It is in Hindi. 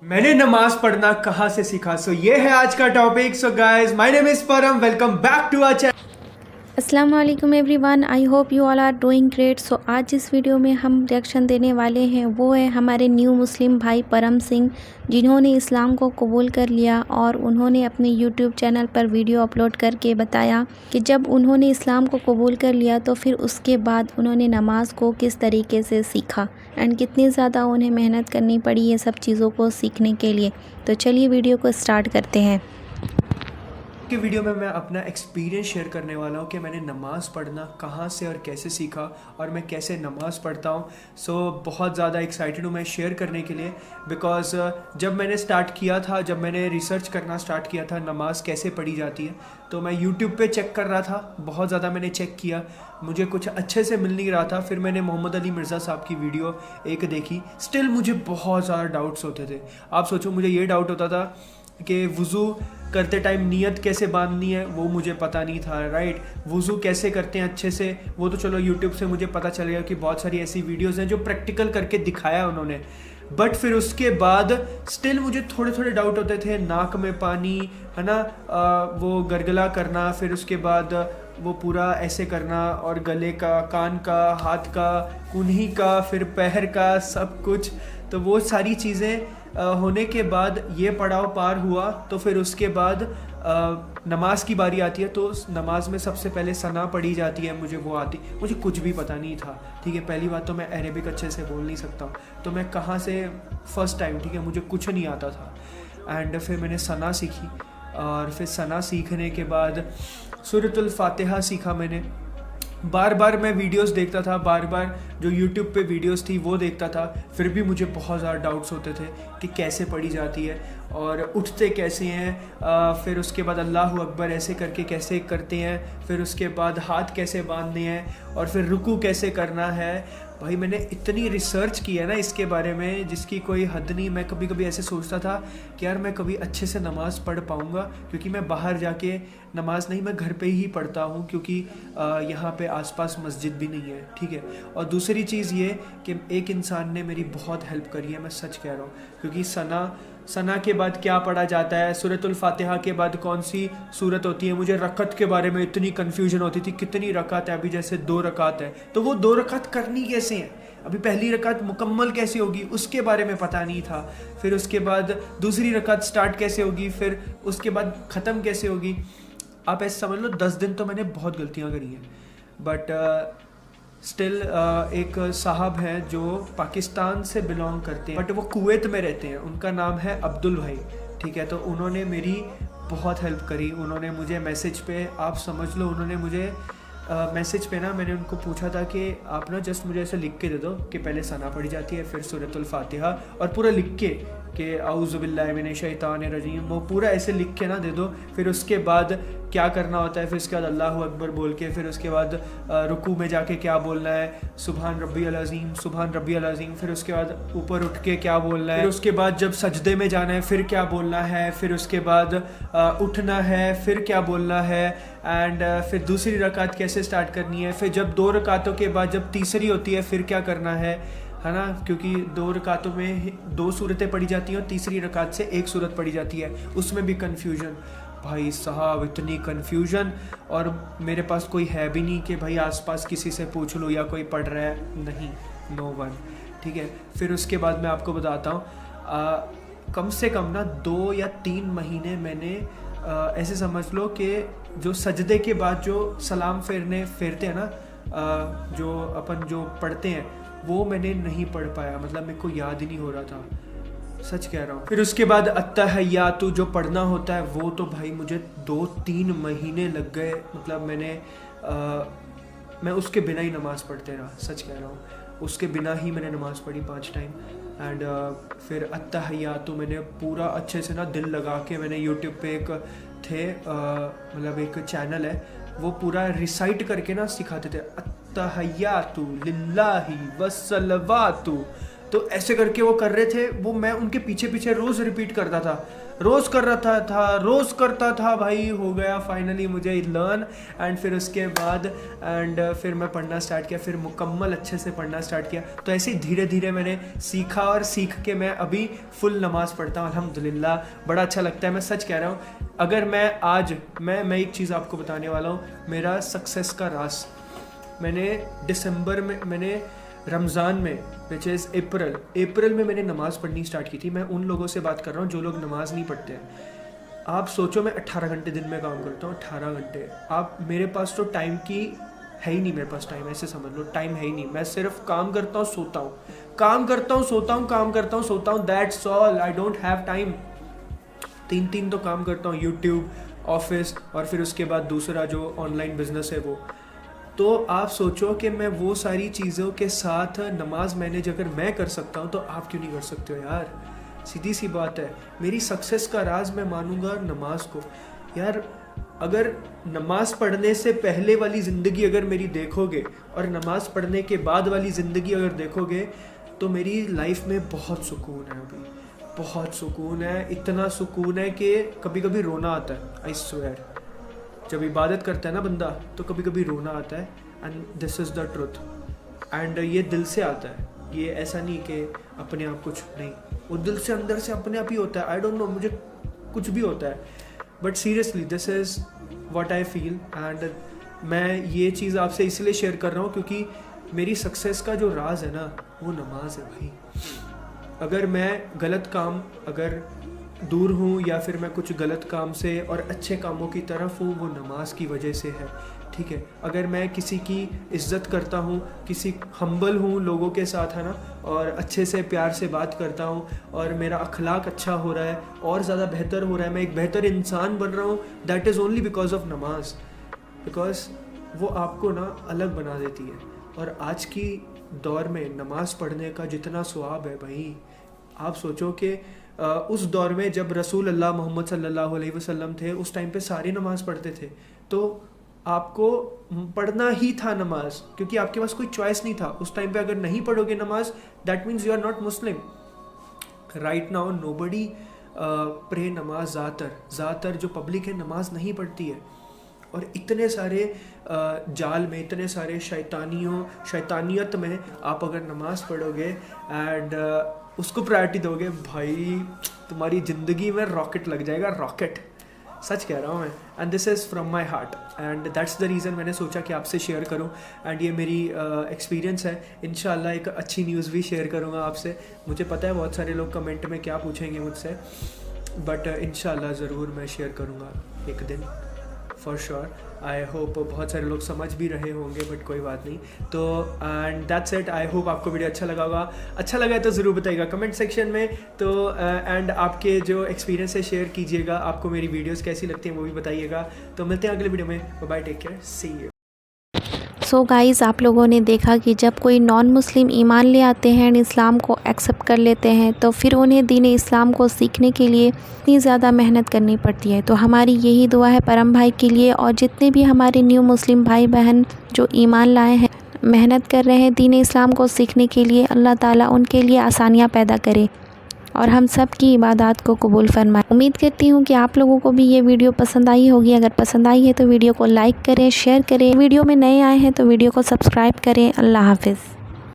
मैंने नमाज पढ़ना कहाँ से सीखा। सो ये है आज का topic. So guys, my name is Param, welcome back to our channel. अस्सलाम वालेकुम everyone, I hope you all are doing great. So आज इस वीडियो में हम रिएक्शन देने वाले हैं, वो है हमारे न्यू मुस्लिम भाई परम सिंह, जिन्होंने इस्लाम को कबूल कर लिया और उन्होंने अपने यूट्यूब चैनल पर वीडियो अपलोड करके बताया कि जब उन्होंने इस्लाम को कबूल कर लिया तो फिर उसके बाद उन्होंने नमाज को किस तरीके से सीखा एंड कितनी ज़्यादा उन्हें मेहनत करनी पड़ी ये सब चीज़ों को सीखने के लिए। तो चलिए वीडियो को स्टार्ट करते हैं। की वीडियो में मैं अपना एक्सपीरियंस शेयर करने वाला हूँ कि मैंने नमाज़ पढ़ना कहाँ से और कैसे सीखा और मैं कैसे नमाज़ पढ़ता हूँ। सो बहुत ज़्यादा एक्साइटेड हूँ मैं शेयर करने के लिए, बिकॉज़ जब मैंने स्टार्ट किया था, जब मैंने रिसर्च करना स्टार्ट किया था नमाज़ कैसे पढ़ी जाती है, तो मैं यूट्यूब पे चेक कर रहा था। बहुत ज़्यादा मैंने चेक किया, मुझे कुछ अच्छे से मिल नहीं रहा था। फिर मैंने मोहम्मद अली मिर्ज़ा साहब की वीडियो एक देखी, स्टिल मुझे बहुत ज़्यादा डाउट्स होते थे। आप सोचो, मुझे ये डाउट होता था कि वज़ू करते टाइम नियत कैसे बांधनी है, वो मुझे पता नहीं था। राइट, वज़ू कैसे करते हैं अच्छे से, वो तो चलो यूट्यूब से मुझे पता चल गया कि बहुत सारी ऐसी वीडियोस हैं जो प्रैक्टिकल करके दिखाया उन्होंने। बट फिर उसके बाद स्टिल मुझे थोड़े थोड़े डाउट होते थे। नाक में पानी, है ना, वो गरगला करना, फिर उसके बाद वो पूरा ऐसे करना, और गले का, कान का, हाथ का, कुन्ही का, फिर पैर का, सब कुछ। तो वो सारी चीज़ें होने के बाद ये पड़ाव पार हुआ, तो फिर उसके बाद नमाज की बारी आती है। तो नमाज में सबसे पहले सना पढ़ी जाती है, मुझे वो आती, मुझे कुछ भी पता नहीं था। ठीक है, पहली बात तो मैं अरेबिक अच्छे से बोल नहीं सकता हूँ, तो मैं कहाँ से फर्स्ट टाइम, ठीक है, मुझे कुछ नहीं आता था। एंड फिर मैंने सना सीखी, और फिर सना सीखने के बाद सूरतुल फातिहा सीखा मैंने। बार बार मैं वीडियोस देखता था, बार बार जो यूट्यूब पे वीडियोस थी वो देखता था, फिर भी मुझे बहुत ज़्यादा डाउट्स होते थे कि कैसे पढ़ी जाती है और उठते कैसे हैं। फिर उसके बाद अल्लाहु अकबर ऐसे करके कैसे करते हैं, फिर उसके बाद हाथ कैसे बांधने हैं, और फिर रुकू कैसे करना है। भाई मैंने इतनी रिसर्च की है ना इसके बारे में जिसकी कोई हद नहीं। मैं कभी कभी ऐसे सोचता था कि यार मैं कभी अच्छे से नमाज़ पढ़ पाऊँगा, क्योंकि मैं बाहर जाके नमाज नहीं, मैं घर पे ही पढ़ता हूँ, क्योंकि यहाँ पे आसपास मस्जिद भी नहीं है। ठीक है, और दूसरी चीज़ ये कि एक इंसान ने मेरी बहुत हेल्प करी है, मैं सच कह रहा हूँ, क्योंकि सना के बाद क्या पढ़ा जाता है, सूरतुल फातिहा के बाद कौन सी सूरत होती है। मुझे रकत के बारे में इतनी कन्फ्यूजन होती थी, कितनी रकात है, अभी जैसे 2 रकात है तो वो 2 रकात करनी कैसे है, अभी पहली रकात मुकम्मल कैसे होगी उसके बारे में पता नहीं था। फिर उसके बाद दूसरी रकात स्टार्ट कैसे होगी, फिर उसके बाद ख़त्म कैसे होगी। आप ऐसे समझ लो 10 दिन तो मैंने बहुत गलतियाँ करी हैं। बट स्टिल एक साहब हैं जो पाकिस्तान से बिलोंग करते हैं, बट वो कुवैत में रहते हैं, उनका नाम है अब्दुल भाई। ठीक है, तो उन्होंने मेरी बहुत हेल्प करी। उन्होंने मुझे मैसेज पे, आप समझ लो, उन्होंने मुझे मैसेज पे ना, मैंने उनको पूछा था कि आप ना जस्ट मुझे ऐसे लिख के दे दो कि पहले सना पढ़ी जाती है, फिर सूरतुल फातिहा, और पूरा लिख के कि औज़ु बिल्लाहि मिनश शैतानिर रजीम, वो पूरा ऐसे लिख के ना दे दो। फिर उसके बाद क्या करना होता है, फिर उसके बाद अल्लाहु अकबर बोल के, फिर उसके बाद रुकू में जाके क्या बोलना है, सुभान रब्बियल अज़ीम, सुभान रब्बियल अज़ीम। फिर उसके बाद ऊपर उठ के क्या बोलना है, फिर उसके बाद जब सजदे में जाना है फिर क्या बोलना है, फिर उसके बाद उठना है फिर क्या बोलना है, एंड फिर दूसरी रकात कैसे स्टार्ट करनी है, फिर जब 2 रकातों के बाद जब तीसरी होती है फिर क्या करना है ना, क्योंकि 2 रकातों में 2 सूरतें पढ़ी जाती हैं और तीसरी रकात से 1 सूरत पढ़ी जाती है, उसमें भी कन्फ्यूजन। भाई साहब इतनी कन्फ्यूजन, और मेरे पास कोई है भी नहीं कि भाई आसपास किसी से पूछ लूँ या कोई पढ़ रहा है, नहीं, नो वन। ठीक है, फिर उसके बाद मैं आपको बताता हूँ, कम से कम ना 2 या 3 महीने मैंने ऐसे समझ लो कि जो सजदे के बाद जो सलाम फेरते हैं ना, जो अपन जो पढ़ते हैं वो मैंने नहीं पढ़ पाया, मतलब मेरे को याद ही नहीं हो रहा था, सच कह रहा हूँ। फिर उसके बाद अत्तहियातु जो पढ़ना होता है वो तो भाई मुझे 2-3 महीने लग गए, मतलब मैं उसके बिना ही नमाज़ पढ़ते रहा, सच कह रहा हूँ, उसके बिना ही मैंने नमाज़ पढ़ी 5 टाइम। एंड फिर अत्तहियातु मैंने पूरा अच्छे से ना दिल लगा के, मैंने यूट्यूब पे एक थे मतलब एक चैनल है, वो पूरा रिसाइट करके ना सिखाते थे, अत्तहियातु लिल्लाहि वस्सलवातु तो ऐसे करके वो कर रहे थे, वो मैं उनके पीछे पीछे रोज़ रिपीट करता था, रोज़ कर रहा था रोज़ करता था भाई। हो गया फाइनली मुझे लर्न। एंड फिर उसके बाद फिर मैं पढ़ना स्टार्ट किया, फिर मुकम्मल अच्छे से पढ़ना स्टार्ट किया। तो ऐसे ही धीरे धीरे मैंने सीखा और सीख के मैं अभी फुल नमाज़ पढ़ता हूँ अल्हम्दुलिल्लाह। बड़ा अच्छा लगता है, मैं सच कह रहा हूँ। अगर मैं आज मैं एक चीज़ आपको बताने वाला हूँ, मेरा सक्सेस का राज मैंने दिसंबर में, मैंने रमज़ान में विच इज़ अप्रैल में मैंने नमाज़ पढ़नी स्टार्ट की थी। मैं उन लोगों से बात कर रहा हूँ जो लोग नमाज़ नहीं पढ़ते हैं। आप सोचो मैं 18 घंटे दिन में काम करता हूँ, 18 घंटे। आप मेरे पास तो टाइम की है ही नहीं, मेरे पास टाइम, ऐसे समझ लो टाइम है ही नहीं। मैं सिर्फ काम करता हूँ, सोता हूँ, काम करता हूँ, सोता हूँ, काम करता हूँ, सोता हूँ, that's all. I don't have time. 3 तो काम करता हूँ, यूट्यूब, ऑफिस, और फिर उसके बाद दूसरा जो ऑनलाइन बिजनेस है वो। तो आप सोचो कि मैं वो सारी चीज़ों के साथ नमाज मैनेज अगर मैं कर सकता हूँ तो आप क्यों नहीं कर सकते हो यार। सीधी सी बात है, मेरी सक्सेस का राज मैं मानूंगा नमाज को यार। अगर नमाज पढ़ने से पहले वाली ज़िंदगी अगर मेरी देखोगे और नमाज पढ़ने के बाद वाली ज़िंदगी अगर देखोगे तो मेरी लाइफ में बहुत सुकून है, अभी बहुत सुकून है। इतना सुकून है कि कभी कभी रोना आता है, आई स्वेयर। जब इबादत करता है ना बंदा तो कभी कभी रोना आता है, and this is the truth. And ये दिल से आता है, ये ऐसा नहीं कि अपने आप कुछ नहीं, वो दिल से अंदर से अपने आप ही होता है। आई डोंट नो मुझे कुछ भी होता है, but seriously this is what I feel. And मैं ये चीज़ आपसे इसलिए शेयर कर रहा हूँ क्योंकि मेरी सक्सेस का जो राज है ना वो नमाज है भाई। अगर मैं गलत काम अगर दूर हूँ या फिर मैं कुछ गलत काम से और अच्छे कामों की तरफ हूँ, वो नमाज की वजह से है, ठीक है। अगर मैं किसी की इज्जत करता हूँ, किसी हम्बल हूँ लोगों के साथ, है ना, और अच्छे से प्यार से बात करता हूँ और मेरा अखलाक अच्छा हो रहा है और ज़्यादा बेहतर हो रहा है, मैं एक बेहतर इंसान बन रहा हूँ, that is only because of नमाज। बिकॉज वो आपको ना अलग बना देती है। और आज की दौर में नमाज पढ़ने का जितना सवाब है भाई, आप सोचो कि उस दौर में जब रसूल अल्लाह मोहम्मद सल्लल्लाहु अलैहि वसल्लम थे, उस टाइम पे सारे नमाज़ पढ़ते थे। तो आपको पढ़ना ही था नमाज, क्योंकि आपके पास कोई चॉइस नहीं था उस टाइम पे। अगर नहीं पढ़ोगे नमाज, that means you are not Muslim. Right now nobody pray namaz. ज़्यादातर जो पब्लिक है नमाज नहीं पढ़ती है। और इतने सारे जाल में, इतने सारे शैतानियत में आप अगर नमाज़ पढ़ोगे एंड उसको प्रायोरिटी दोगे, भाई तुम्हारी ज़िंदगी में रॉकेट लग जाएगा, रॉकेट। सच कह रहा हूँ मैं, and this is from my heart, and that's the reason मैंने सोचा कि आपसे शेयर करूँ। एंड ये मेरी एक्सपीरियंस है। इंशाल्लाह एक अच्छी न्यूज़ भी शेयर करूँगा आपसे। मुझे पता है बहुत सारे लोग कमेंट में क्या पूछेंगे मुझसे, बट इंशाल्लाह ज़रूर मैं शेयर करूँगा एक दिन, फॉर श्योर। आई होप बहुत सारे लोग समझ भी रहे होंगे, बट कोई बात नहीं। तो and that's it. I hope आपको वीडियो अच्छा लगा होगा। अच्छा लगा तो ज़रूर बताइएगा कमेंट सेक्शन में। तो एंड आपके जो एक्सपीरियंस है शेयर कीजिएगा, आपको मेरी वीडियोस कैसी लगती हैं वो भी बताइएगा। तो मिलते हैं अगले वीडियो में। Bye, take care, see you. So guys, आप लोगों ने देखा कि जब कोई नॉन मुस्लिम ईमान ले आते हैं एंड इस्लाम को एक्सेप्ट कर लेते हैं तो फिर उन्हें दीन इस्लाम को सीखने के लिए इतनी ज़्यादा मेहनत करनी पड़ती है। तो हमारी यही दुआ है परम भाई के लिए, और जितने भी हमारे न्यू मुस्लिम भाई बहन जो ईमान लाए हैं, मेहनत कर रहे हैं दीन इस्लाम को सीखने के लिए, अल्लाह ताला उनके लिए आसानियाँ पैदा करे और हम सब की इबादत को कबूल फरमाए। उम्मीद करती हूँ कि आप लोगों को भी ये वीडियो पसंद आई होगी। अगर पसंद आई है तो वीडियो को लाइक करें, शेयर करें। वीडियो में नए आए हैं तो वीडियो को सब्सक्राइब करें। अल्लाह हाफिज़।